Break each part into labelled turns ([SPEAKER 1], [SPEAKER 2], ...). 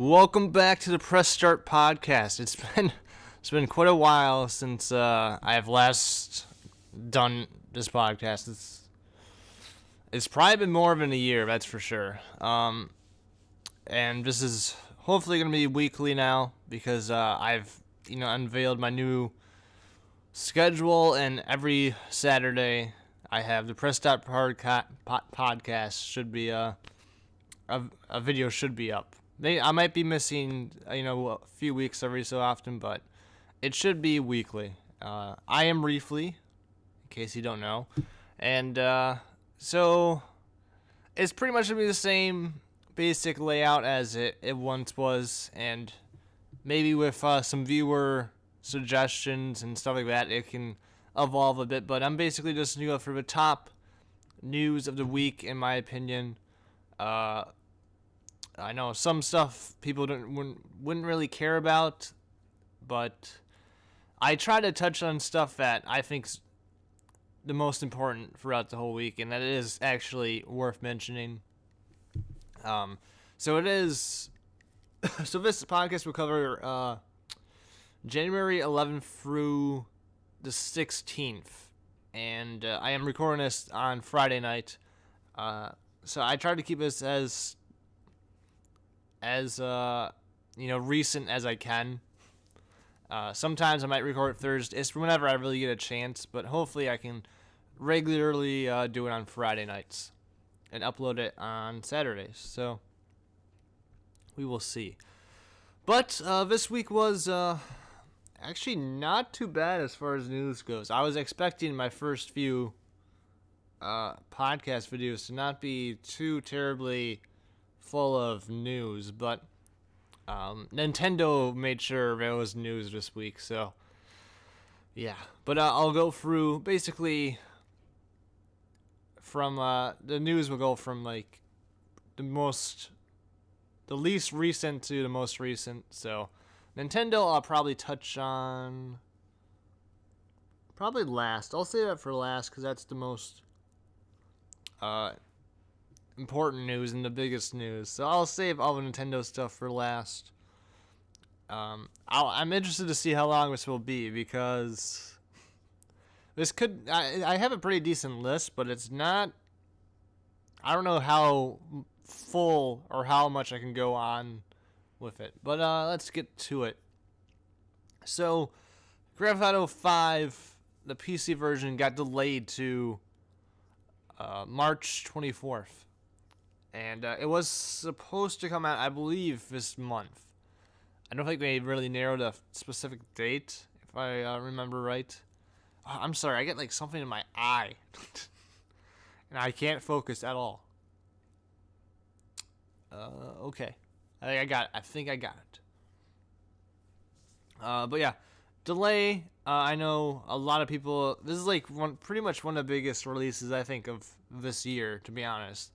[SPEAKER 1] Welcome back to the Press Start podcast. It's been quite a while since I have last done this podcast. It's probably been more than a year, that's for sure. And this is hopefully gonna be weekly now because I've unveiled my new schedule, and every Saturday I have the Press Start podcast. Should be a video should be up. I might be missing, a few weeks every so often, but it should be weekly. I am Reefly, in case you don't know. And so it's pretty much going to be the same basic layout as it once was. And maybe with some viewer suggestions and stuff like that, it can evolve a bit. But I'm basically just going to go for the top news of the week, in my opinion. I know some stuff people wouldn't really care about, but I try to touch on stuff that I think's the most important throughout the whole week, and that is actually worth mentioning. So it is. So this podcast will cover January 11th through the 16th, and I am recording this on Friday night. So I try to keep this as recent as I can. Sometimes I might record Thursday. It's whenever I really get a chance, but hopefully I can regularly do it on Friday nights and upload it on Saturdays. So we will see. But this week was actually not too bad as far as news goes. I was expecting my first few podcast videos to not be too terribly full of news, but Nintendo made sure there was news this week, so yeah. But I'll go through basically from the news will go from like the least recent to the most recent. So Nintendo I'll probably touch on probably last. I'll say that for last because that's the most important news and the biggest news. So I'll save all the Nintendo stuff for last. I'm interested to see how long this will be because this could. I have a pretty decent list, but it's not. I don't know how full or how much I can go on with it. But let's get to it. So, Grand Theft Auto 5, the PC version, got delayed to March 24th. And it was supposed to come out, I believe, this month. I don't think they really narrowed a specific date, if I remember right. Oh, I'm sorry, I get like something in my eye. And I can't focus at all. Okay. I think I got it. But yeah, delay. I know a lot of people. This is like pretty much one of the biggest releases I think of this year, to be honest.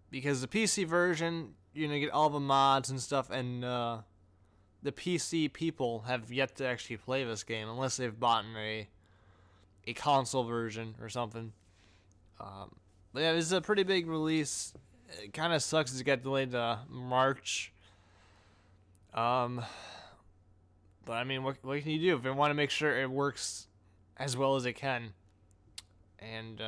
[SPEAKER 1] Because the PC version, get all the mods and stuff, and the PC people have yet to actually play this game unless they've bought a console version or something. But yeah, this is a pretty big release. It kind of sucks to get delayed to March. But I mean, what can you do if they want to make sure it works as well as it can? And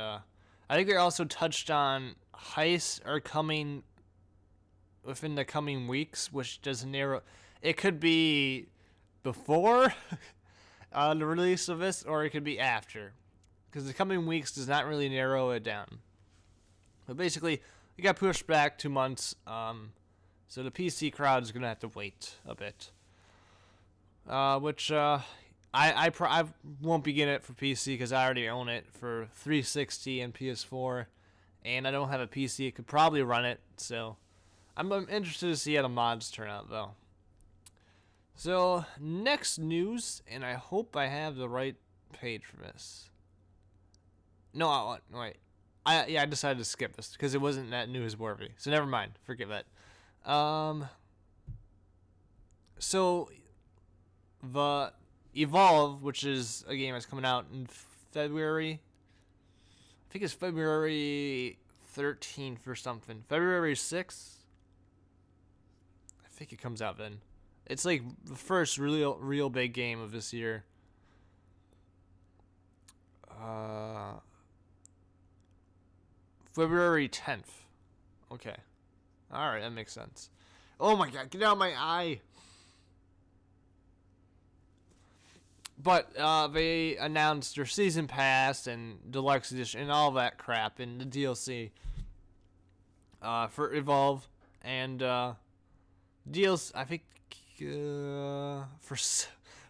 [SPEAKER 1] I think they also touched on heists are coming within the coming weeks, which does narrow. It could be before the release of this, or it could be after, because the coming weeks does not really narrow it down. But basically, it got pushed back 2 months, so the PC crowd is gonna have to wait a bit. Which I won't be getting it for PC because I already own it for 360 and PS4, and I don't have a PC. It could probably run it, so I'm interested to see how the mods turn out, though. So, next news, and I hope I have the right page for this. No, wait. I decided to skip this because it wasn't that newsworthy, so never mind. Forget that. So, the Evolve, which is a game that's coming out in February. I think it's February 13th or something. February 6th. think it comes out then. It's like the first real big game of this year. February 10th. Okay. Alright, that makes sense. Oh my god, get out of my eye! But they announced their season pass and deluxe edition and all that crap and the DLC for Evolve and DLC. I think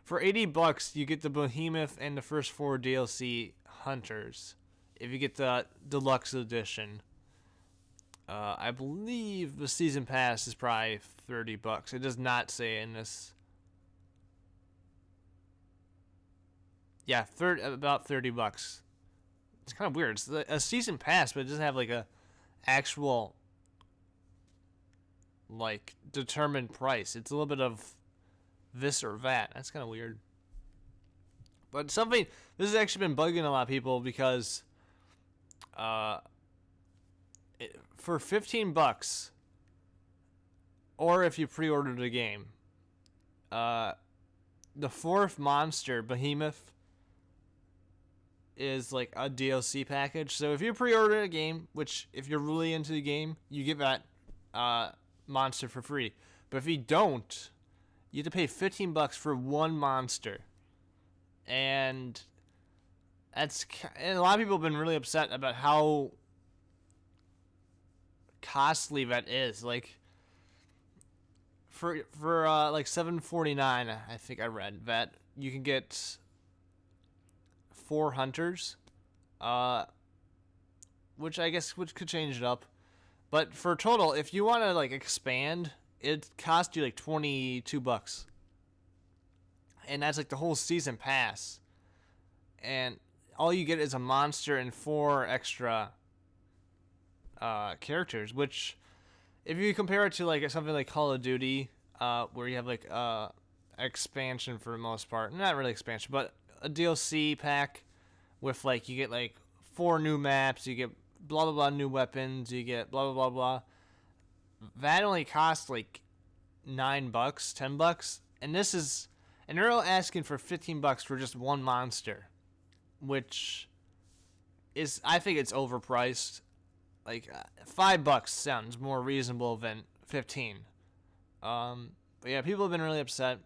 [SPEAKER 1] for $80 you get the Behemoth and the first 4 DLC hunters. If you get the deluxe edition, I believe the season pass is probably $30. It does not say in this. Yeah, about $30. It's kind of weird. It's a season pass, but it doesn't have like a actual like determined price. It's a little bit of this or that. That's kind of weird. But something this has actually been bugging a lot of people because for $15, or if you pre-ordered the game, the 4th monster, Behemoth, is like a DLC package. So if you pre-order a game, which if you're really into the game, you get that monster for free. But if you don't, you have to pay $15 for one monster. And a lot of people have been really upset about how costly that is. Like for like $7.49, I think I read that you can get 4 hunters, which could change it up. But for total, if you want to like expand, it costs you like $22, and that's like the whole season pass. And all you get is a monster and 4 extra characters. Which, if you compare it to like something like Call of Duty, where you have like expansion for the most part, not really expansion, but a DLC pack with like you get like 4 new maps, you get blah blah blah new weapons, you get blah blah blah blah. That only costs like $9, $10, and they're all asking for $15 for just one monster, which is, I think it's overpriced. Like $5 sounds more reasonable than 15. But yeah, people have been really upset.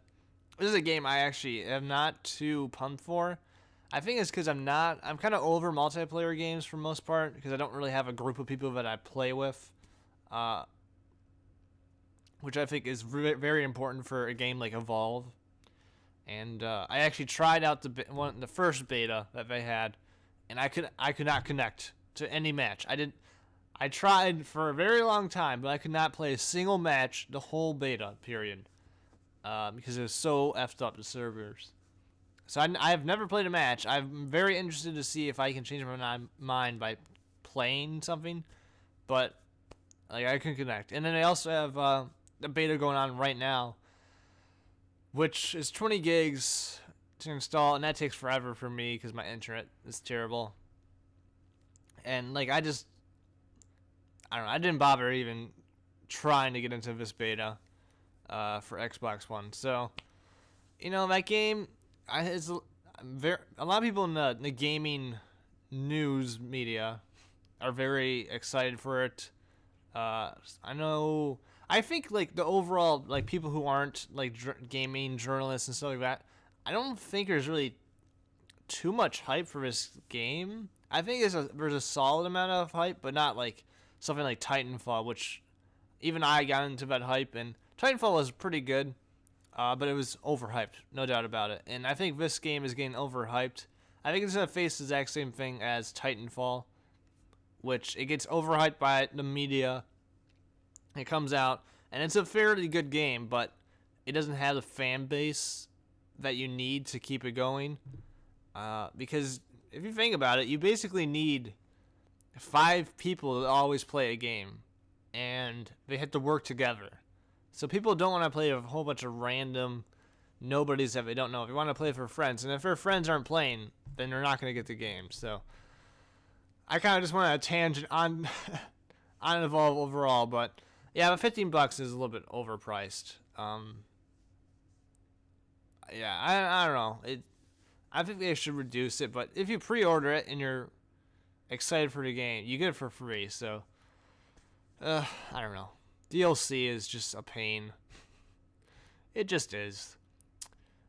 [SPEAKER 1] This is a game I actually am not too pumped for. I think it's because I'm kind of over multiplayer games for the most part, because I don't really have a group of people that I play with, which I think is very important for a game like Evolve. And I actually tried out the first beta that they had, and I could not connect to any match. I tried for a very long time, but I could not play a single match the whole beta period. Because it was so effed up, the servers. So I have never played a match. I'm very interested to see if I can change my mind by playing something, but like I can connect. And then I also have the beta going on right now, which is 20 gigs to install, and that takes forever for me because my internet is terrible. And like I don't know, I didn't bother even trying to get into this beta. For Xbox One. So, that game, a lot of people in the gaming news media are very excited for it. I think like the overall, like people who aren't like gaming journalists and stuff like that, I don't think there's really too much hype for this game. I think there's a solid amount of hype, but not like something like Titanfall, which even I got into that hype, and Titanfall was pretty good, but it was overhyped, no doubt about it. And I think this game is getting overhyped. I think it's going to face the exact same thing as Titanfall, which it gets overhyped by the media. It comes out, and it's a fairly good game, but it doesn't have the fan base that you need to keep it going. Because if you think about it, you basically need 5 people to always play a game, and they have to work together. So people don't want to play a whole bunch of random nobodies that they don't know. They want to play for friends. And if their friends aren't playing, then they're not going to get the game. So I kind of just went on a tangent on Evolve overall. But Yeah, but $15 is a little bit overpriced. Yeah, I don't know. I think they should reduce it, but if you pre-order it and you're excited for the game, you get it for free. So, I don't know. DLC is just a pain. It just is.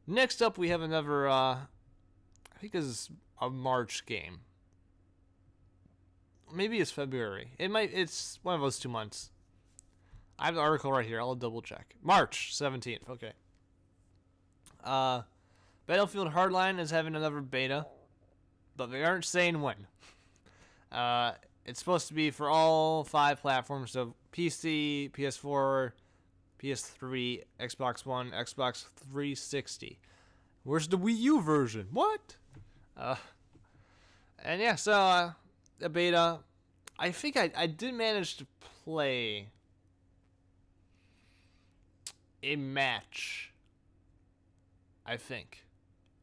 [SPEAKER 1] Next up, we have another. I think this is a March game. Maybe it's February. It's one of those 2 months. I have the article right here. I'll double check. March 17th. Okay. Battlefield Hardline is having another beta, but they aren't saying when. It's supposed to be for all 5 platforms, so PC, PS4, PS3, Xbox One, Xbox 360. Where's the Wii U version? What? And yeah, so the beta, I think I did manage to play a match, I think,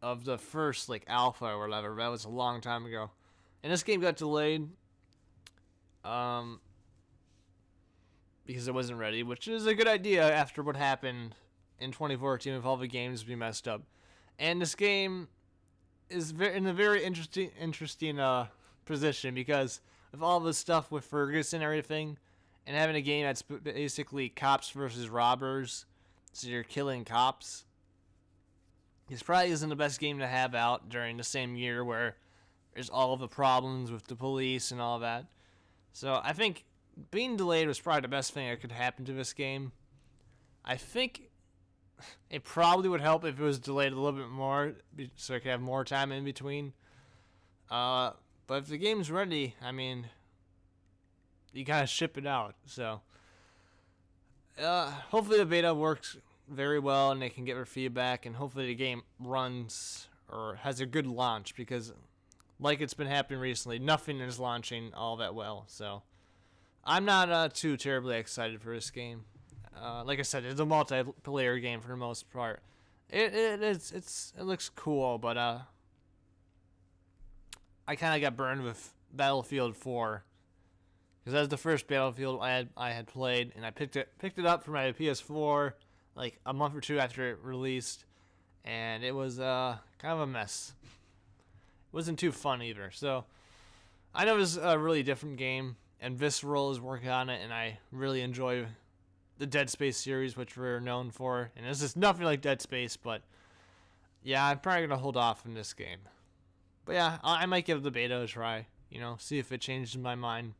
[SPEAKER 1] of the first like alpha or whatever. That was a long time ago, and this game got delayed because it wasn't ready, which is a good idea after what happened in 2014 with all the games being messed up. And this game is in a very interesting position because of all this stuff with Ferguson and everything, and having a game that's basically cops versus robbers, so you're killing cops. This probably isn't the best game to have out during the same year where there's all of the problems with the police and all that. So I think being delayed was probably the best thing that could happen to this game. I think it probably would help if it was delayed a little bit more, so I could have more time in between. But if the game's ready, I mean, you gotta ship it out. So hopefully the beta works very well and they can get their feedback, and hopefully the game runs or has a good launch, because like it's been happening recently, nothing is launching all that well. So I'm not too terribly excited for this game. Like I said, it's a multiplayer game for the most part. It looks cool, but I kind of got burned with Battlefield 4, because that was the first Battlefield I had played, and I picked it up for my PS4 like a month or two after it released, and it was kind of a mess. It wasn't too fun either. So I know it was a really different game, and Visceral is working on it, and I really enjoy the Dead Space series, which we're known for. And this is nothing like Dead Space, but yeah, I'm probably going to hold off on this game. But yeah, I might give the beta a try, see if it changes my mind.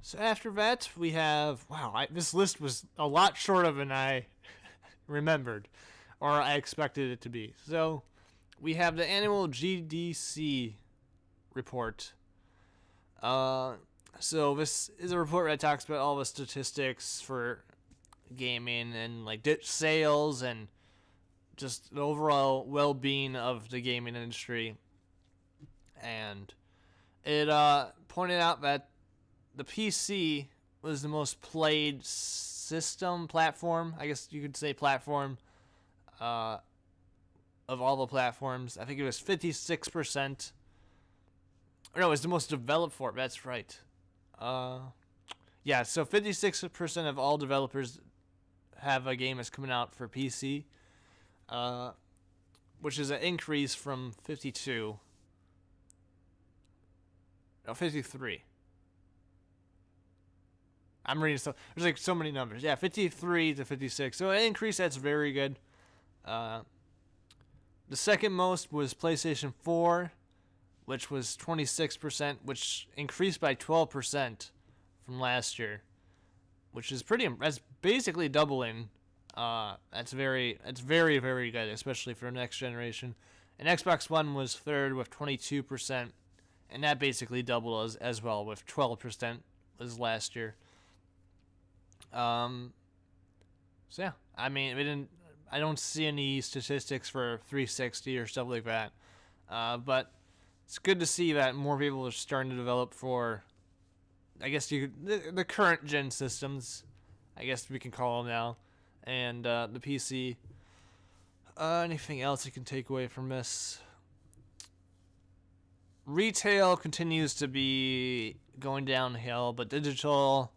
[SPEAKER 1] So after that, we have, this list was a lot shorter than I remembered, or I expected it to be. So we have the annual GDC report. So this is a report that talks about all the statistics for gaming and like sales and just the overall well-being of the gaming industry. And it pointed out that the PC was the most played platform, I guess you could say platform, of all the platforms. I think it was 56%. No, it was the most developed for it. That's right. Yeah, so 56% of all developers have a game that's coming out for PC, which is an increase from 53. I'm reading stuff. There's like so many numbers. Yeah, 53 to 56. So an increase that's very good. The second most was PlayStation 4, which was 26%, which increased by 12% from last year, which is that's basically doubling. That's very, very good, especially for the next generation. And Xbox One was third with 22%, and that basically doubled as well, with 12% was last year. So yeah, I mean, I don't see any statistics for 360 or stuff like that. But it's good to see that more people are starting to develop for, I guess the current gen systems, I guess we can call them now, and the PC. Anything else you can take away from this? Retail continues to be going downhill, but digital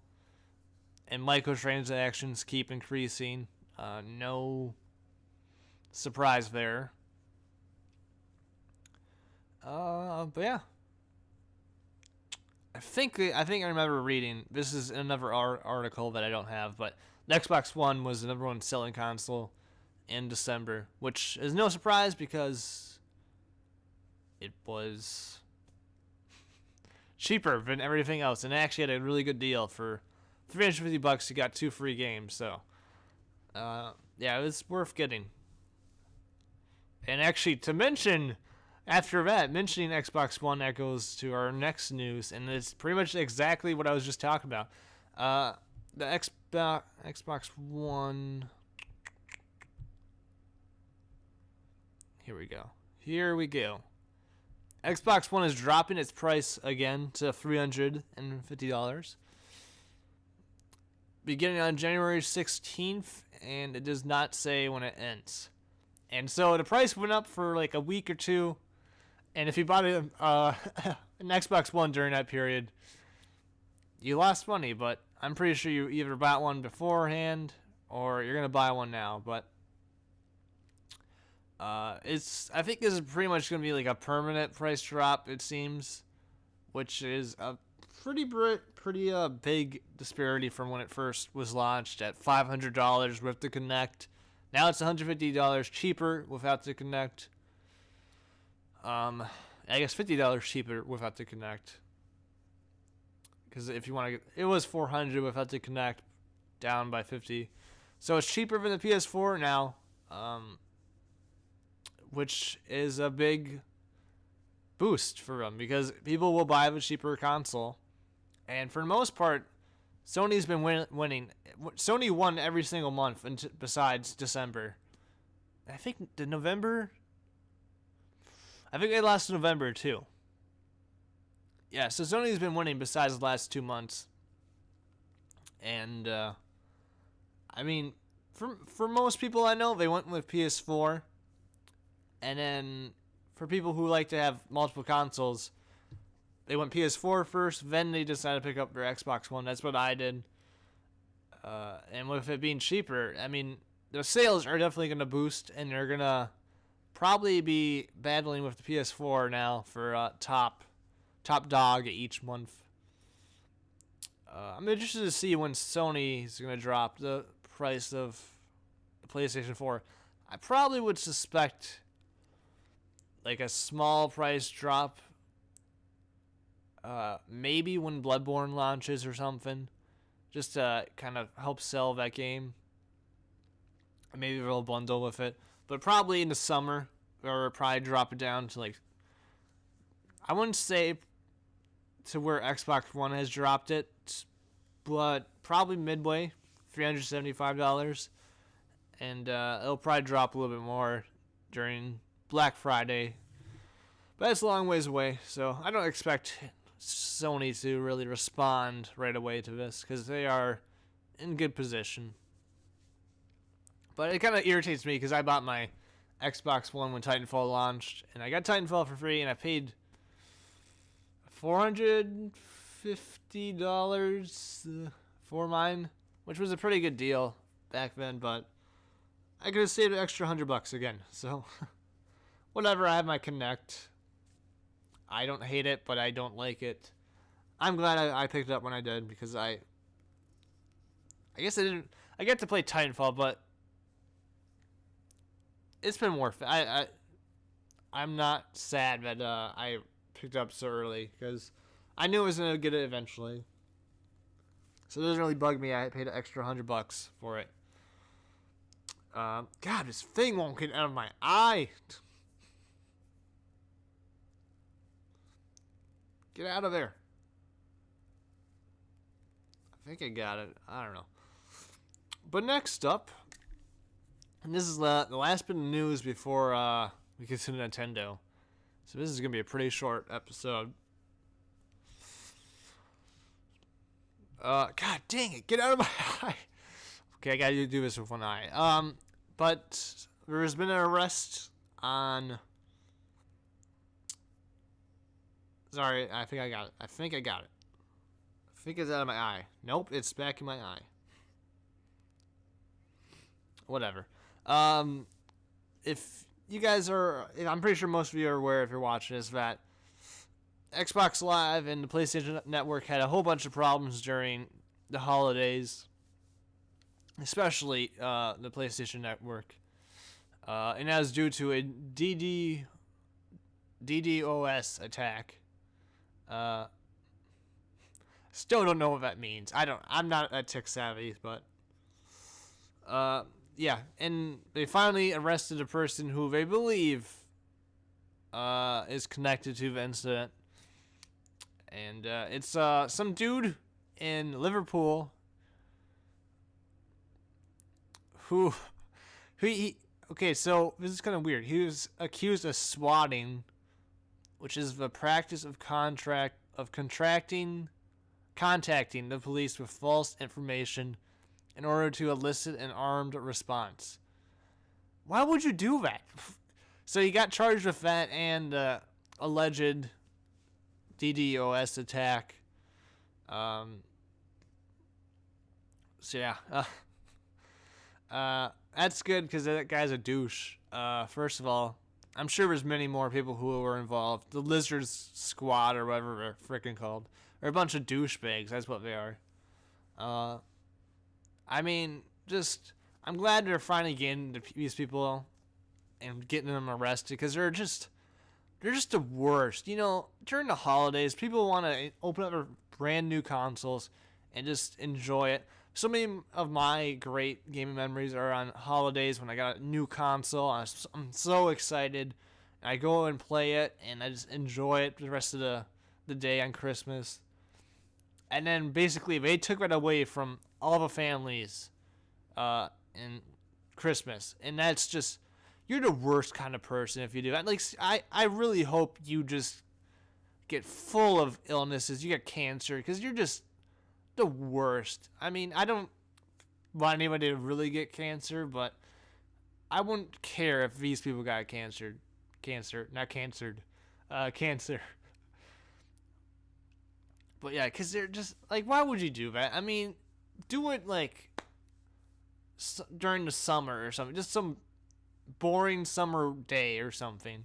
[SPEAKER 1] and microtransactions keep increasing. No surprise there. But yeah, I think I remember reading, this is another article that I don't have, but the Xbox One was the #1 selling console in December, which is no surprise because it was cheaper than everything else, and it actually had a really good deal for $350. You got 2 free games, so yeah, it was worth getting. And actually, to mention, after that, mentioning Xbox One echoes to our next news, and it's pretty much exactly what I was just talking about. The Xbox One. Here we go. Xbox One is dropping its price again to $350, beginning on January 16th, and it does not say when it ends. And so the price went up for like a week or two, and if you bought an Xbox One during that period, you lost money, but I'm pretty sure you either bought one beforehand or you're going to buy one now, but I think this is pretty much going to be like a permanent price drop, it seems, which is a pretty big disparity from when it first was launched at $500 with the Kinect. Now it's $150 cheaper without the Kinect. I guess $50 cheaper without the Kinect. Because if you want to, it was $400 without the Kinect, down by 50. So it's cheaper than the PS4 now, which is a big boost for them because people will buy the cheaper console. And for the most part, Sony's been winning. Sony won every single month besides December. I think they lost in November too. Yeah, so Sony's been winning besides the last 2 months. And I mean, for most people I know, they went with PS4. And then for people who like to have multiple consoles, they went PS4 first, then they decided to pick up their Xbox One. That's what I did. And with it being cheaper, I mean, the sales are definitely going to boost, and they're going to probably be battling with the PS4 now for top dog each month. I'm interested to see when Sony is going to drop the price of the PlayStation 4. I probably would suspect like a small price drop, maybe when Bloodborne launches or something, just to kind of help sell that game. Maybe they'll bundle with it, but probably in the summer, or probably drop it down to like, I wouldn't say to where Xbox One has dropped it, but probably midway, $375, and it'll probably drop a little bit more during Black Friday, but it's a long ways away, so I don't expect Sony to really respond right away to this because they are in good position. But it kind of irritates me because I bought my Xbox One when Titanfall launched, and I got Titanfall for free, and I paid $450 for mine, which was a pretty good deal back then, but I could have saved an extra $100 again, so whatever. I have my Kinect. I don't hate it, but I don't like it. I'm glad I picked it up when I did, because I guess I get to play Titanfall, but it's been worth it. I'm not sad that I picked it up so early, because I knew I was going to get it eventually. So it doesn't really bug me. I paid an extra $100 for it. God, this thing won't get out of my eye. Get out of there. I think I got it. I don't know. But next up, and this is the last bit of news before we get to Nintendo. So this is going to be a pretty short episode. God dang it. Get out of my eye. Okay, I got to do this with one eye. But there's been an arrest on... Sorry, I think I got it. I think it's out of my eye. Nope, it's back in my eye. whatever. If you guys are, I'm pretty sure most of you are aware if you're watching this that Xbox Live and the PlayStation Network had a whole bunch of problems during the holidays, especially the PlayStation Network. And that was due to a DDoS attack. Still don't know what that means. I'm not that tech savvy, but yeah. And they finally arrested a person who they believe is connected to the incident. And it's some dude in Liverpool who okay, so this is kind of weird. He was accused of swatting, which is the practice of contacting the police with false information in order to elicit an armed response. Why would you do that? So he got charged with that and alleged DDoS attack. So yeah, that's good because that guy's a douche. First of all, I'm sure there's many more people who were involved. The Lizards Squad or whatever they're freaking called, are a bunch of douchebags. That's what they are. I mean, I'm glad they're finally getting these people and getting them arrested because they're just the worst. You know, during the holidays, people want to open up their brand new consoles and just enjoy it. So many of my great gaming memories are on holidays when I got a new console. I'm so excited. I go and play it, and I just enjoy it the rest of the day on Christmas. And then basically they took it away from all the families in Christmas. And that's just, you're the worst kind of person if you do that. Like, I really hope you just get full of illnesses. You get cancer because you're just the worst. I mean, I don't want anybody to really get cancer, but I wouldn't care if these people got cancer. But yeah, because they're just, like, why would you do that? I mean, do it, like, during the summer or something. Just some boring summer day or something.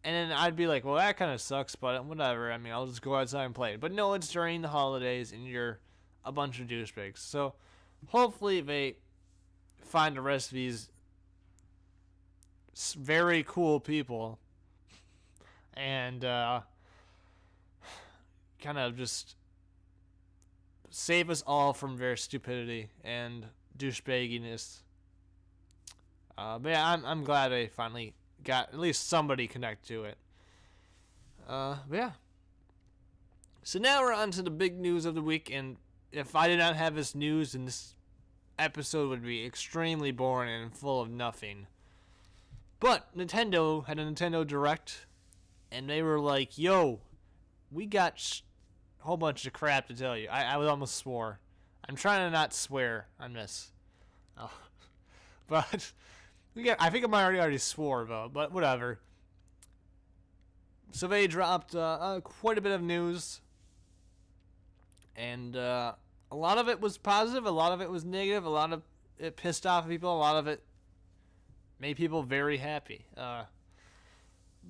[SPEAKER 1] And then I'd be like, well, that kind of sucks, but whatever. I mean, I'll just go outside and play it. But no, it's during the holidays, and you're a bunch of douchebags. So hopefully they find the rest of these very cool people and kind of just save us all from their stupidity and douchebagginess. But yeah, I'm glad they finally got at least somebody connect to it. But yeah. So now we're on to the big news of the week, and if I did not have this news, then this episode would be extremely boring and full of nothing. But Nintendo had a Nintendo Direct, and they were like, yo, we got a whole bunch of crap to tell you. I almost swore. I'm trying to not swear on this. Oh. But I think I already swore, though, but whatever. So they dropped quite a bit of news. And a lot of it was positive, a lot of it was negative, a lot of it pissed off people, a lot of it made people very happy. But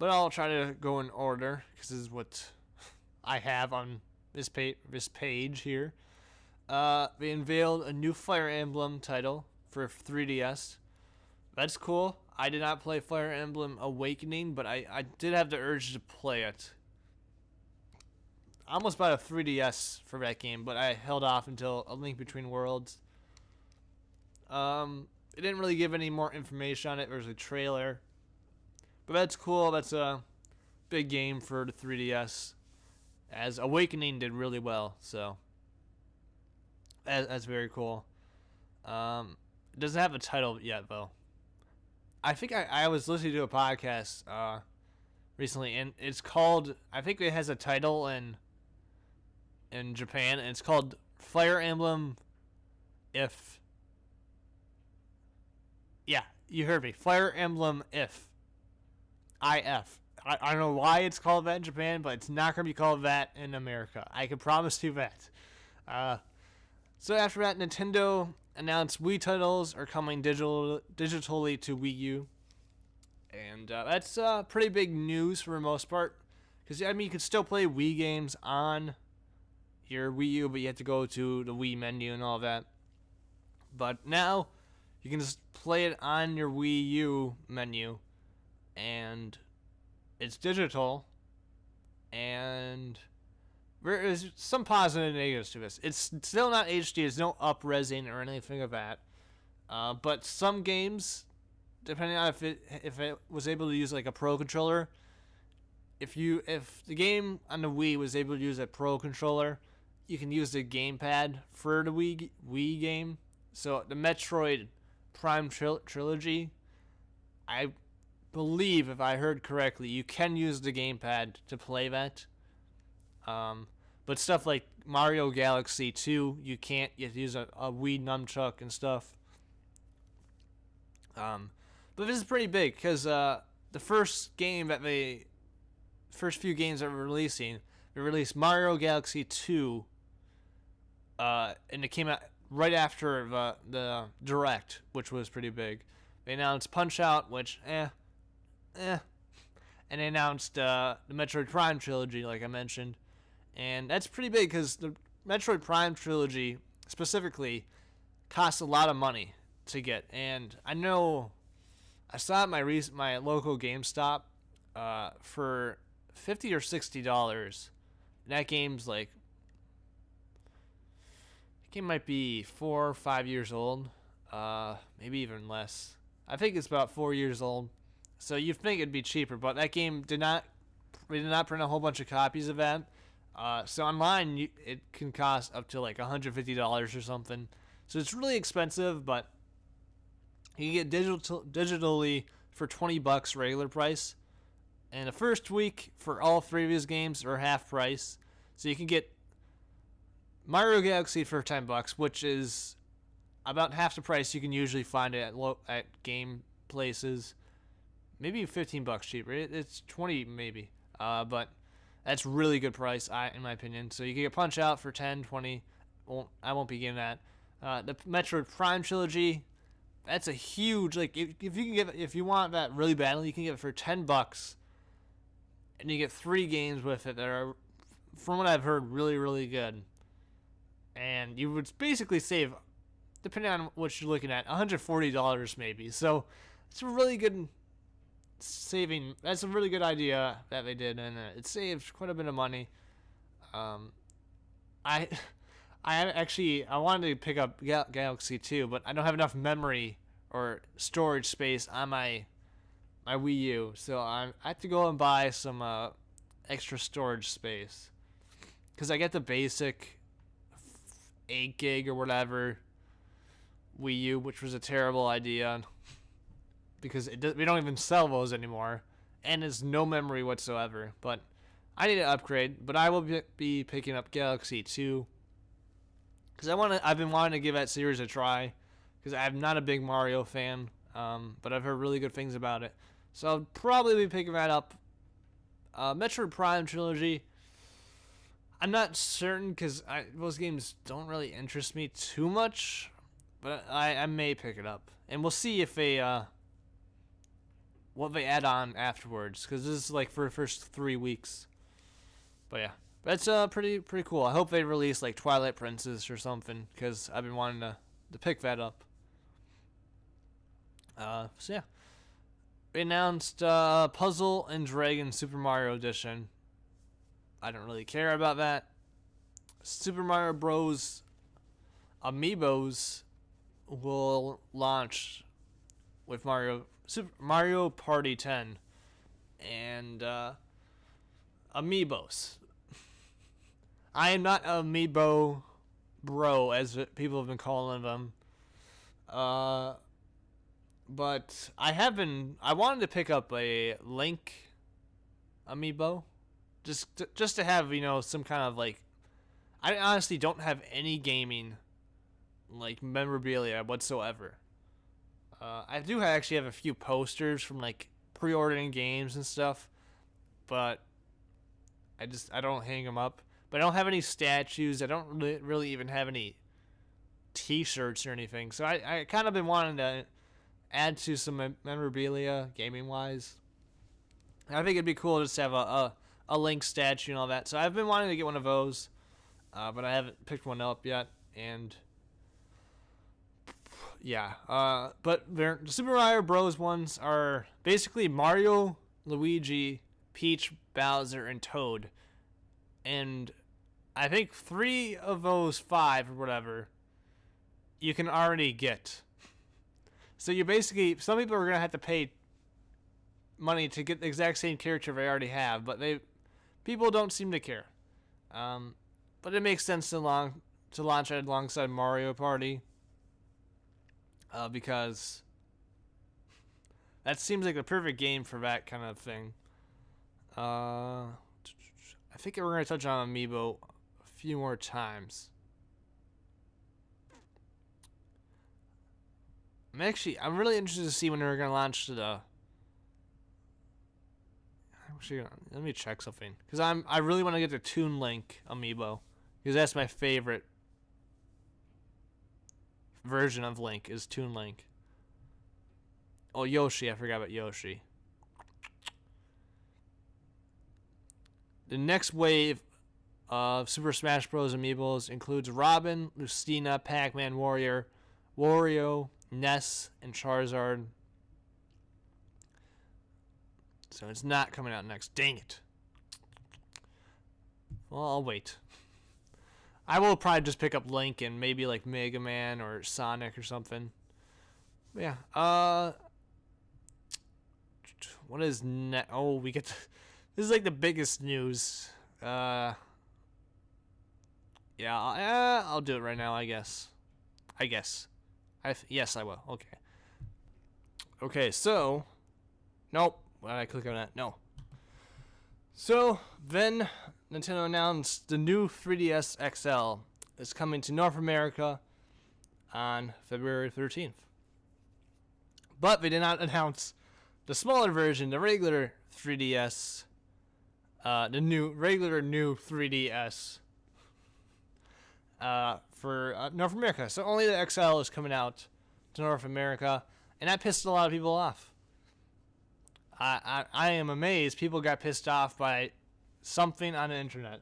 [SPEAKER 1] I'll try to go in order, because this is what I have on this page here. They unveiled a new Fire Emblem title for 3DS. That's cool. I did not play Fire Emblem Awakening, but I did have the urge to play it. I almost bought a 3DS for that game, but I held off until A Link Between Worlds. It didn't really give any more information on it. There was a trailer. But that's cool. That's a big game for the 3DS. As Awakening did really well, so that's very cool. It doesn't have a title yet, though. I think I was listening to a podcast recently, and it's called, I think it has a title in Japan, and it's called Fire Emblem If. Yeah, you heard me. Fire Emblem If. IF. I don't know why it's called that in Japan, but it's not going to be called that in America. I can promise you that. So after that, Nintendo announced Wii titles are coming digitally to Wii U. And that's pretty big news for the most part. Because, I mean, you can still play Wii games on your Wii U, but you have to go to the Wii menu and all that. But now, you can just play it on your Wii U menu. And it's digital. And there is some positive and negatives to this. It's still not HD. There's no up-resing or anything of that. But some games, depending on if it was able to use like a Pro controller, if the game on the Wii was able to use a Pro controller, you can use the gamepad for the Wii game. So the Metroid Prime trilogy, I believe, if I heard correctly, you can use the gamepad to play that. But stuff like Mario Galaxy 2, you can't. You have to use a Wii nunchuck and stuff. But this is pretty big because the first few games that we're releasing, they released Mario Galaxy 2, and it came out right after the Direct, which was pretty big. They announced Punch-Out, which and they announced the Metroid Prime trilogy, like I mentioned. And that's pretty big because the Metroid Prime trilogy specifically costs a lot of money to get. And I know I saw at my local GameStop for $50 or $60. And that game's like, the game might be 4 or 5 years old, maybe even less. I think it's about 4 years old. So you'd think it'd be cheaper, but that game we did not print a whole bunch of copies of that. So online, it can cost up to like $150 or something. So it's really expensive, but you can get digitally for $20 regular price. And the first week for all three of his games are half price. So you can get Mario Galaxy for $10, which is about half the price you can usually find it at game places. Maybe $15 cheaper. It's $20 maybe. But that's really good price, in my opinion. So you can get Punch-Out for $10, $20. I won't be getting that. The Metroid Prime trilogy, that's a huge, like, if you want that really badly, you can get it for $10, and you get 3 games with it that are, from what I've heard, really, really good. And you would basically save, depending on what you're looking at, $140 maybe. So it's a really good saving. That's a really good idea that they did, and it saved quite a bit of money. I wanted to pick up Galaxy 2, but I don't have enough memory or storage space on my Wii U, so I have to go and buy some extra storage space, because I get the basic 8 gig or whatever Wii U, which was a terrible idea, because we don't even sell those anymore, and it's no memory whatsoever. But I need to upgrade. But I will be picking up Galaxy 2, because I've been wanting to give that series a try, because I'm not a big Mario fan, but I've heard really good things about it. So I'll probably be picking that up. Metroid Prime trilogy, I'm not certain, because those games don't really interest me too much, but I may pick it up, and we'll see if what they add on afterwards, because this is like for the first 3 weeks. But yeah, that's pretty cool. I hope they release like Twilight Princess or something, because I've been wanting to pick that up. So yeah, they announced Puzzle and Dragon Super Mario Edition. I don't really care about that. Super Mario Bros. Amiibos will launch with Super Mario Party 10 and Amiibos. I am not Amiibo bro, as people have been calling them. But I wanted to pick up a Link Amiibo, just to have, some kind of like. I honestly don't have any gaming like memorabilia whatsoever. I do actually have a few posters from like pre-ordering games and stuff, but I don't hang them up. But I don't have any statues. I don't really even have any T-shirts or anything. So I kind of been wanting to add to some memorabilia, gaming-wise. I think it'd be cool just to have a Link statue and all that. So I've been wanting to get one of those, but I haven't picked one up yet. And yeah, but the Super Mario Bros. Ones are basically Mario, Luigi, Peach, Bowser, and Toad. And I think 3 of those 5 or whatever you can already get. So you basically, some people are going to have to pay money to get the exact same character they already have, but people don't seem to care. But it makes sense to launch it alongside Mario Party. Because that seems like the perfect game for that kind of thing. I think we're going to touch on Amiibo a few more times. I'm really interested to see when they're going to launch the... Actually, let me check something. Because I really want to get the Toon Link Amiibo. Because that's my favorite version of Link, is Toon Link. Oh, Yoshi. I forgot about Yoshi. The next wave of Super Smash Bros. Amiibos includes Robin, Lucina, Pac-Man, Wario, Ness, and Charizard. So it's not coming out next. Dang it. Well, I'll wait. I will probably just pick up Link and maybe like Mega Man or Sonic or something. But yeah. What is Oh, we get this is like the biggest news. Yeah, I'll do it right now, I guess. Yes, I will. Okay. Okay, so nope. Why did I click on that? No. So then Nintendo announced the new 3DS XL is coming to North America on February 13th. But they did not announce the smaller version, the regular 3DS, the regular new 3DS for North America. So only the XL is coming out to North America, and that pissed a lot of people off. I am amazed people got pissed off by something on the internet.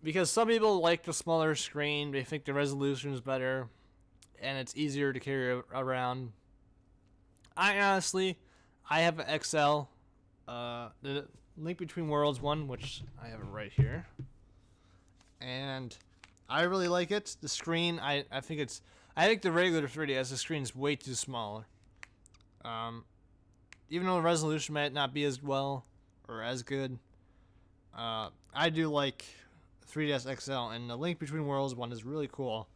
[SPEAKER 1] Because some people like the smaller screen, they think the resolution is better, and it's easier to carry around. I have an XL, the Link Between Worlds one, which I have it right here, and I really like it. The screen, I think the regular 3DS, the screen is way too small. Even though the resolution might not be as well or as good, I do like 3DS XL, and the Link Between Worlds one is really cool.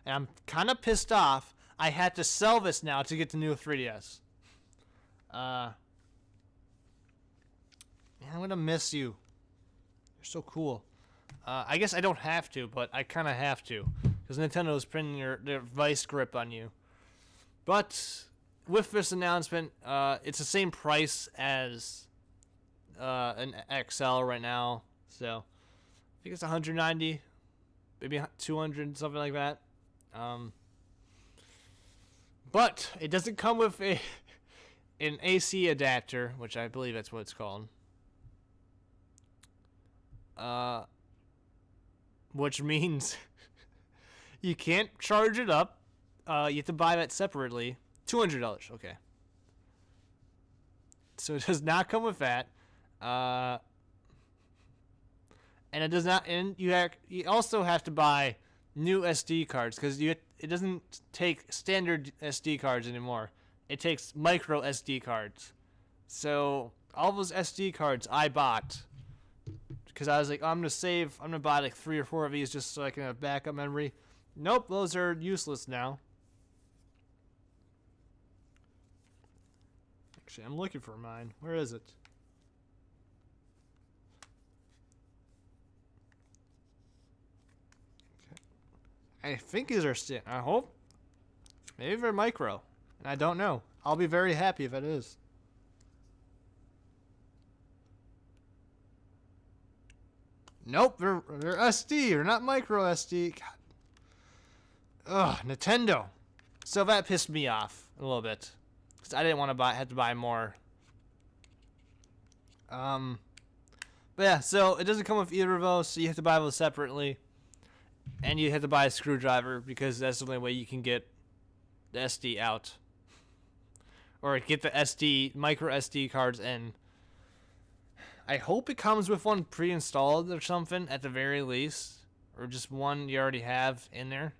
[SPEAKER 1] And I'm kind of pissed off I had to sell this now to get the new 3DS. Man, I'm gonna miss you. You're so cool. I guess I don't have to, but I kind of have to, because Nintendo's printing their vice grip on you. But with this announcement, it's the same price as an XL right now. So I think it's 190, maybe 200, something like that. But it doesn't come with an AC adapter, which I believe that's what it's called. Which means you can't charge it up. You have to buy that separately. $200. Okay. So it does not come with that. And it does not. And you also have to buy new SD cards, because it doesn't take standard SD cards anymore. It takes micro SD cards. So all those SD cards I bought, because I was like, oh, I'm gonna buy like 3 or 4 of these just so I can have backup memory. Nope, those are useless now. Actually, I'm looking for mine. Where is it? I think these are still. I hope. Maybe they're micro. And I don't know. I'll be very happy if it is. Nope, they're SD. They're not micro SD. God. Ugh, Nintendo. So that pissed me off a little bit. Because I didn't want to have to buy more. But yeah, so it doesn't come with either of those, so you have to buy those separately. And you have to buy a screwdriver, because that's the only way you can get the SD out. Or get the micro SD cards in. I hope it comes with one pre-installed or something, at the very least. Or just one you already have in there.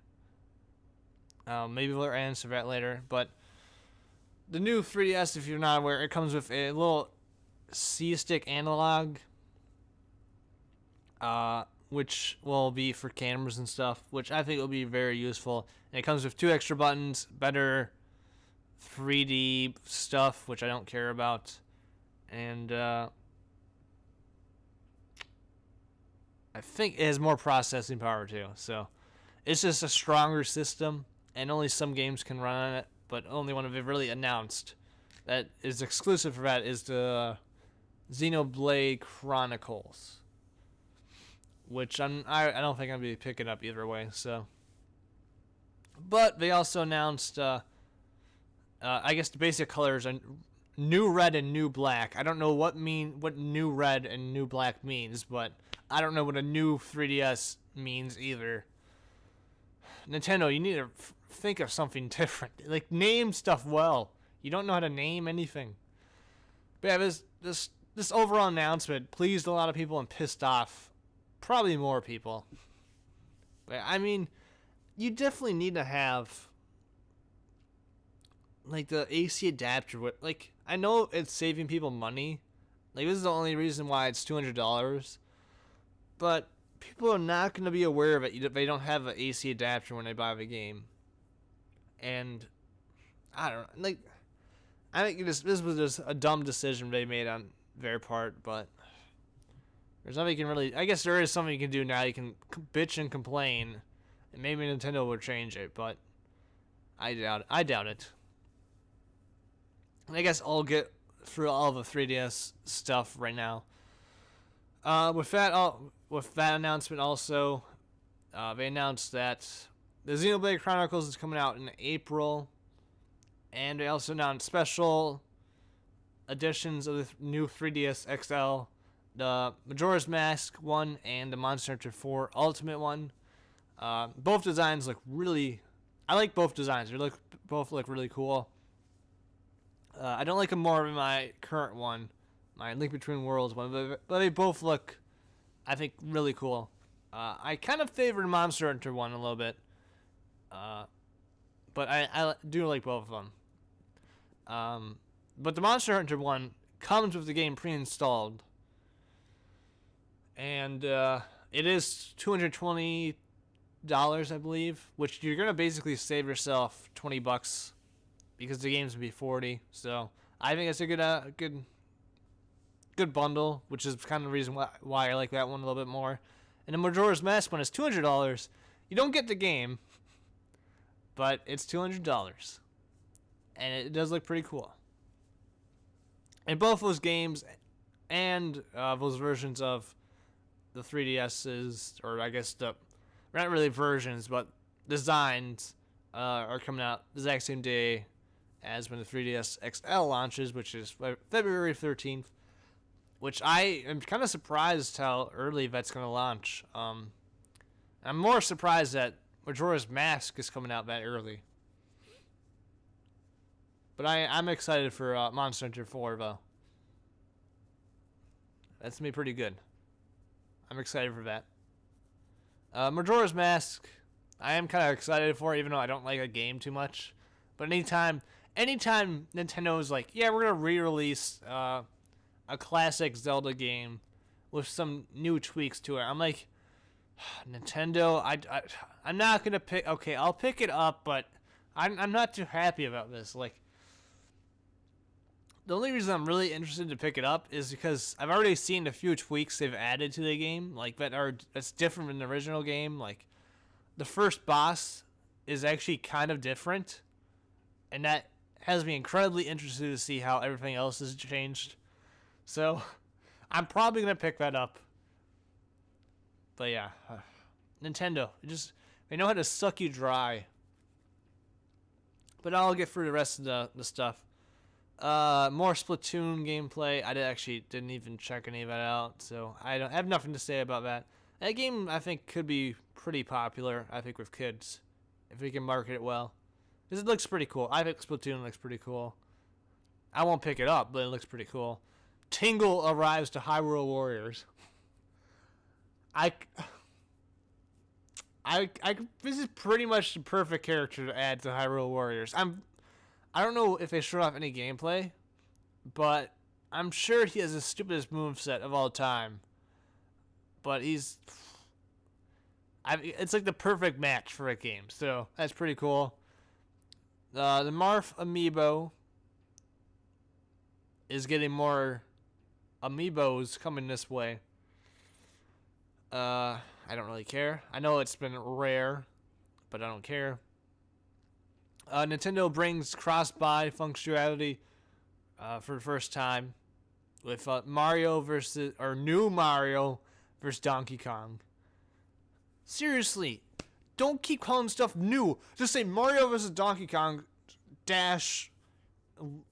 [SPEAKER 1] Maybe we'll answer that later. But the new 3DS, if you're not aware, it comes with a little C-stick analog. Which will be for cameras and stuff. Which I think will be very useful. And it comes with 2 extra buttons. Better 3D stuff, which I don't care about. And I think it has more processing power too. So it's just a stronger system. And only some games can run on it, but only one they've really announced that is exclusive for that is the Xenoblade Chronicles, which I don't think I'm gonna be picking up either way. So, but they also announced, I guess the basic colors are new red and new black. I don't know what new red and new black means, but I don't know what a new 3DS means either. Nintendo, you need to think of something different. Like, name stuff well. You don't know how to name anything. But yeah, this overall announcement pleased a lot of people and pissed off probably more people. But, I mean, you definitely need to have, like, the AC adapter. Like, I know it's saving people money. Like, this is the only reason why it's $200. But people are not going to be aware of it if they don't have an AC adapter when they buy the game. And I don't know, like, I think this was just a dumb decision they made on their part, but there's nothing you can really, I guess there is something you can do now. You can bitch and complain, and maybe Nintendo will change it, but I doubt it. And I guess I'll get through all the 3DS stuff right now. With that announcement also, they announced that the Xenoblade Chronicles is coming out in April, and they also announced special editions of the new 3DS XL, the Majora's Mask one and the Monster Hunter 4 Ultimate one. Both designs look really, I like both designs. They both look really cool. I don't like them more than my current one, my Link Between Worlds one, but they both look, I think, really cool. I kind of favored Monster Hunter one a little bit, but I do like both of them. But the Monster Hunter one comes with the game pre-installed, and it is $220, I believe, which you're gonna basically save yourself $20 because the game's gonna be $40. So I think it's a good bundle, which is kind of the reason why I like that one a little bit more. And the Majora's Mask one is $200. You don't get the game, but it's $200, and it does look pretty cool. And both those games and those versions of the 3DSs, or I guess not really versions, but designs, are coming out the exact same day as when the 3DS XL launches, which is February 13th. Which I am kind of surprised how early that's going to launch. I'm more surprised that Majora's Mask is coming out that early. But I'm excited for Monster Hunter 4, though. That's going to be pretty good. I'm excited for that. Majora's Mask, I am kind of excited for, even though I don't like a game too much. But anytime Nintendo's like, yeah, we're going to re-release a classic Zelda game with some new tweaks to it, I'm like, Nintendo, I'm not going to pick, okay, I'll pick it up, but I'm not too happy about this. Like, the only reason I'm really interested to pick it up is because I've already seen a few tweaks they've added to the game, like that's different from the original game. Like, the first boss is actually kind of different, and that has me incredibly interested to see how everything else has changed. So, I'm probably going to pick that up. But yeah, Nintendo, they know how to suck you dry. But I'll get through the rest of the stuff. More Splatoon gameplay. I didn't even check any of that out, so I have nothing to say about that. That game, I think, could be pretty popular, I think, with kids, if we can market it well. Because it looks pretty cool. I think Splatoon looks pretty cool. I won't pick it up, but it looks pretty cool. Tingle arrives to Hyrule Warriors. This is pretty much the perfect character to add to Hyrule Warriors. I don't know if they showed off any gameplay, but I'm sure he has the stupidest moveset of all time. But it's like the perfect match for a game, so that's pretty cool. The Marth Amiibo is getting more Amiibos coming this way. I don't really care. I know it's been rare, but I don't care. Nintendo brings cross-buy functionality for the first time with new Mario versus Donkey Kong. Seriously, don't keep calling stuff new. Just say Mario versus Donkey Kong dash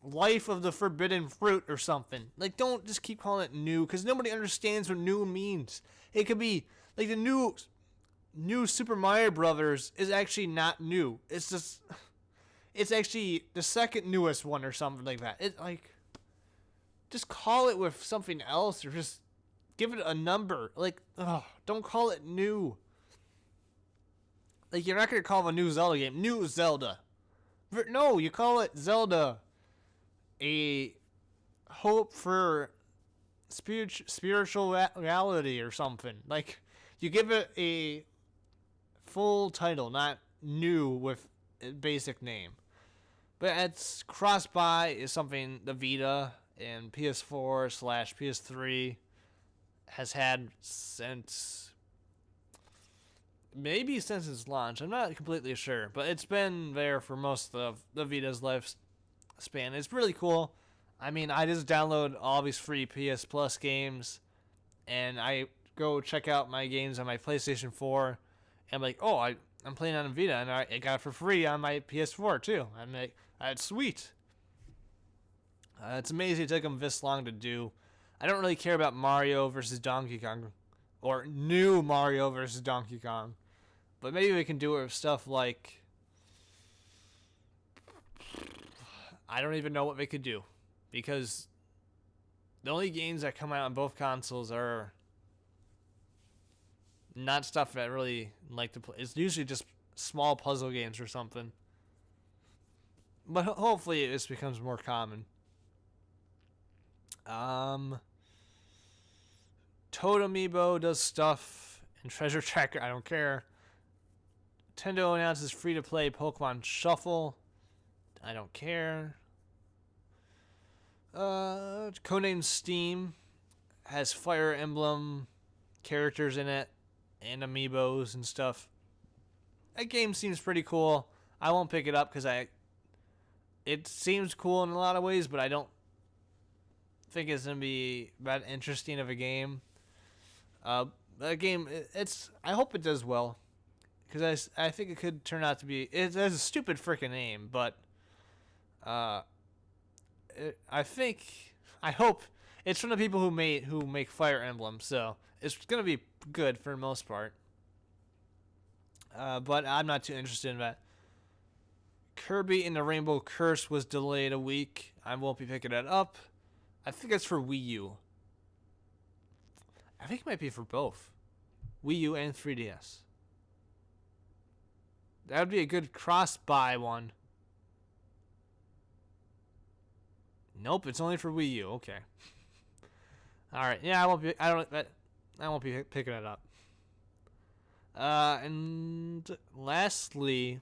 [SPEAKER 1] Life of the Forbidden Fruit or something. Like, don't just keep calling it new, because nobody understands what new means. It could be like the new Super Mario Brothers is actually not new. It's actually the second newest one or something like that. Just call it with something else, or just give it a number. Don't call it new. Like, you're not gonna call a new Zelda game New Zelda. No, you call it Zelda. A hope for spiritual reality or something. Like, you give it a full title, not new with a basic name. But it's cross-buy is something the Vita and PS4/PS3 has had since its launch. I'm not completely sure, but it's been there for most of the Vita's lifespan. It's really cool. I mean, I just download all these free PS Plus games, and I go check out my games on my PlayStation 4, and I'm like, oh, I'm playing on a Vita, and I got it for free on my PS4 too. I'm like, that's sweet. It's amazing it took them this long to do. I don't really care about Mario versus Donkey Kong, or new Mario versus Donkey Kong, but maybe we can do it with stuff like, I don't even know what they could do, because the only games that come out on both consoles are not stuff that I really like to play. It's usually just small puzzle games or something. But hopefully this becomes more common. Toad Amiibo does stuff, and Treasure Tracker, I don't care. Nintendo announces free-to-play Pokemon Shuffle. I don't care. Codename Steam has Fire Emblem characters in it and Amiibos and stuff. That game seems pretty cool. I won't pick it up because it seems cool in a lot of ways, but I don't think it's gonna be that interesting of a game. That game, I hope it does well, because I think it could turn out to be. It has a stupid freaking name, but I hope it's from the people who make Fire Emblem, so it's gonna be good for the most part. But I'm not too interested in that. Kirby and the Rainbow Curse was delayed a week. I won't be picking that up. I think it's for Wii U. I think it might be for both Wii U and 3DS. That would be a good cross-buy one. Nope, it's only for Wii U. Okay. All right. Yeah, I won't be picking it up. And lastly,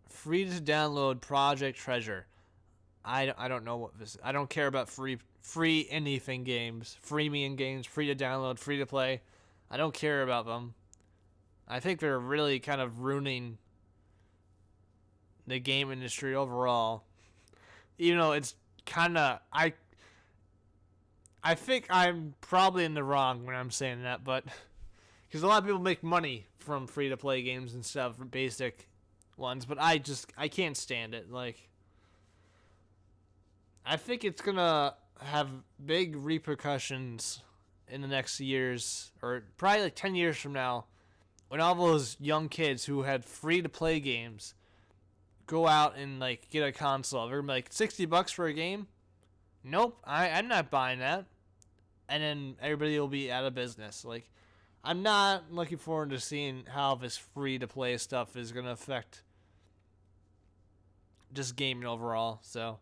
[SPEAKER 1] free to download Project Treasure. I don't know what this is. I don't care about free anything games, freemium games, free to download, free to play. I don't care about them. I think they're really kind of ruining the game industry overall. Even though it's kind of I think I'm probably in the wrong when I'm saying that, but because a lot of people make money from free to play games and stuff, basic ones, but I can't stand it. Like, I think it's gonna have big repercussions in the next years, or probably like 10 years from now, when all those young kids who had free to play games go out and like get a console. They're like $60 for a game. Nope, I'm not buying that. And then everybody will be out of business. Like, I'm not looking forward to seeing how this free-to-play stuff is going to affect just gaming overall. So,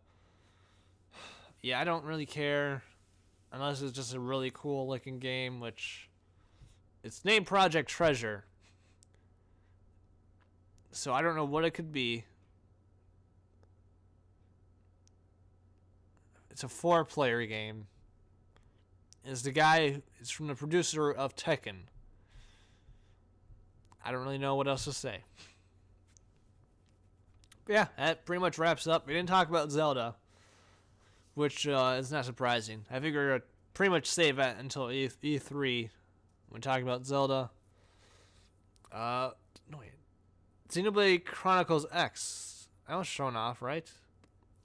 [SPEAKER 1] yeah, I don't really care unless it's just a really cool-looking game, which it's named Project Treasure. So I don't know what it could be. It's a 4-player game. It's from the producer of Tekken. I don't really know what else to say. But yeah, that pretty much wraps up. We didn't talk about Zelda, which is not surprising. I figure we're going to pretty much save that until E3 when talking about Zelda. No wait. Xenoblade Chronicles X. That was shown off, right?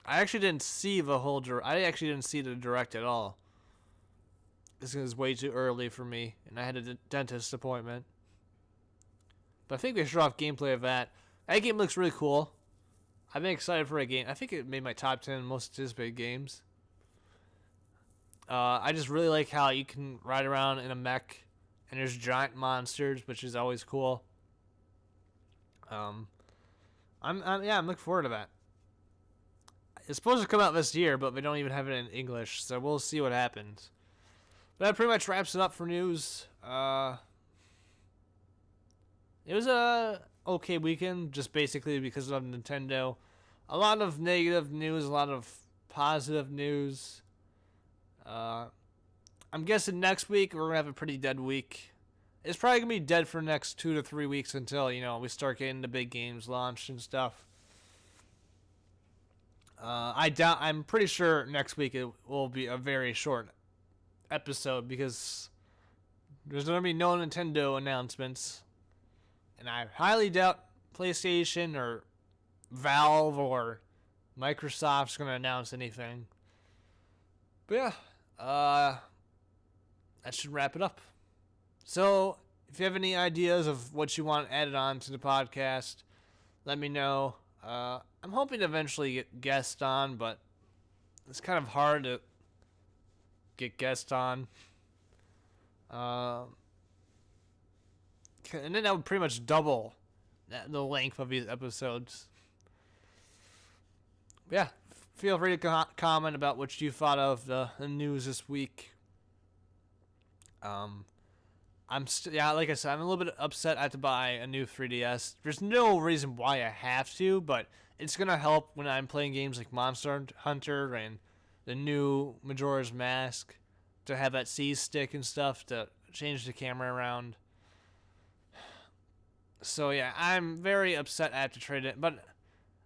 [SPEAKER 1] I actually didn't see the whole I actually didn't see the direct at all. This is way too early for me, and I had a dentist appointment. But I think they showed off gameplay of that. That game looks really cool. I've been excited for a game. I think it made my top 10 most anticipated games. I just really like how you can ride around in a mech, and there's giant monsters, which is always cool. I'm looking forward to that. It's supposed to come out this year, but they don't even have it in English, so we'll see what happens. But that pretty much wraps it up for news. It was a okay weekend, just basically because of Nintendo. A lot of negative news, a lot of positive news. I'm guessing next week we're gonna have a pretty dead week. It's probably gonna be dead for the next 2 to 3 weeks until we start getting the big games launched and stuff. I'm pretty sure next week it will be a very short episode because there's gonna be no Nintendo announcements, and I highly doubt PlayStation or Valve or Microsoft's gonna announce anything. But yeah, that should wrap it up. So if you have any ideas of what you want added on to the podcast, let me know. I'm hoping to eventually get guests on, but it's kind of hard to get guests on. And then that would pretty much double the length of these episodes. But yeah, feel free to comment about what you thought of the news this week. Like I said, I'm a little bit upset I have to buy a new 3DS. There's no reason why I have to, but it's gonna help when I'm playing games like Monster Hunter and the new Majora's Mask to have that C stick and stuff to change the camera around. So yeah, I'm very upset I have to trade it, but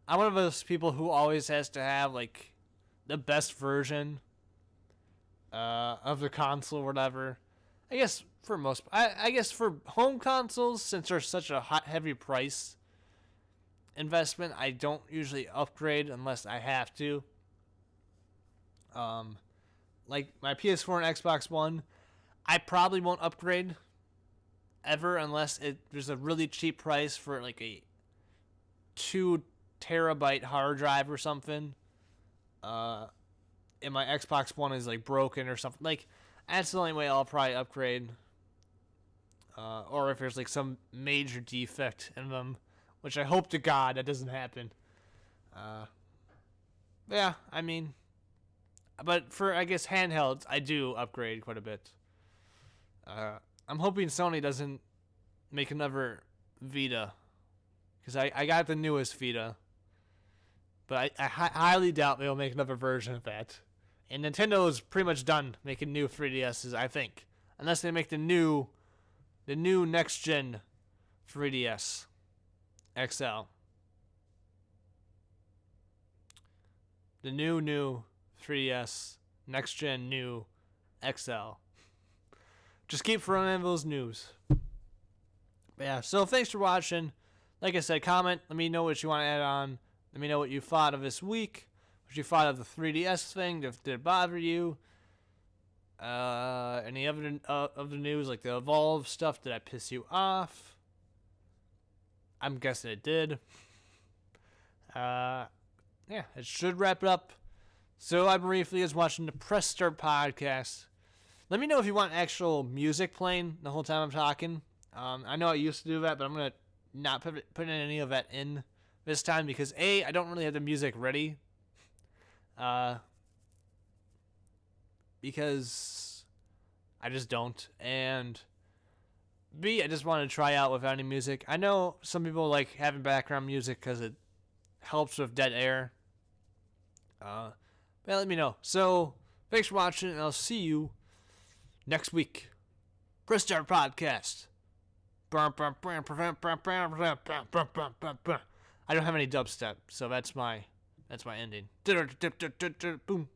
[SPEAKER 1] I'm one of those people who always has to have like the best version of the console or whatever. I guess for home consoles, since they're such a heavy price investment, I don't usually upgrade unless I have to. Like my PS4 and Xbox One, I probably won't upgrade ever unless there's a really cheap price for like a 2 terabyte hard drive or something. And my Xbox One is like broken or something. Like, that's the only way I'll probably upgrade. Or if there's like some major defect in them, which I hope to God that doesn't happen. Yeah, I mean, but for, I guess, handhelds, I do upgrade quite a bit. I'm hoping Sony doesn't make another Vita, because I got the newest Vita, but I highly doubt they'll make another version of that. And Nintendo is pretty much done making new 3DSs, I think, unless they make the new next gen 3DS XL. The new 3DS, next gen, new, XL. Just keep throwing in those news. But yeah, so thanks for watching. Like I said, comment. Let me know what you want to add on. Let me know what you thought of this week. What you thought of the 3DS thing. Did it bother you? Any other of the news, like the Evolve stuff, did I piss you off? I'm guessing it did. Yeah, it should wrap it up. So I briefly was watching the Press Start podcast. Let me know if you want actual music playing the whole time I'm talking. I know I used to do that, but I'm going to not put any of that in this time because A, I don't really have the music ready. Because I just don't. And B, I just want to try out without any music. I know some people like having background music because it helps with dead air. But let me know. So, thanks for watching, and I'll see you next week. Press Start Podcast. I don't have any dubstep, so that's my ending. Boom.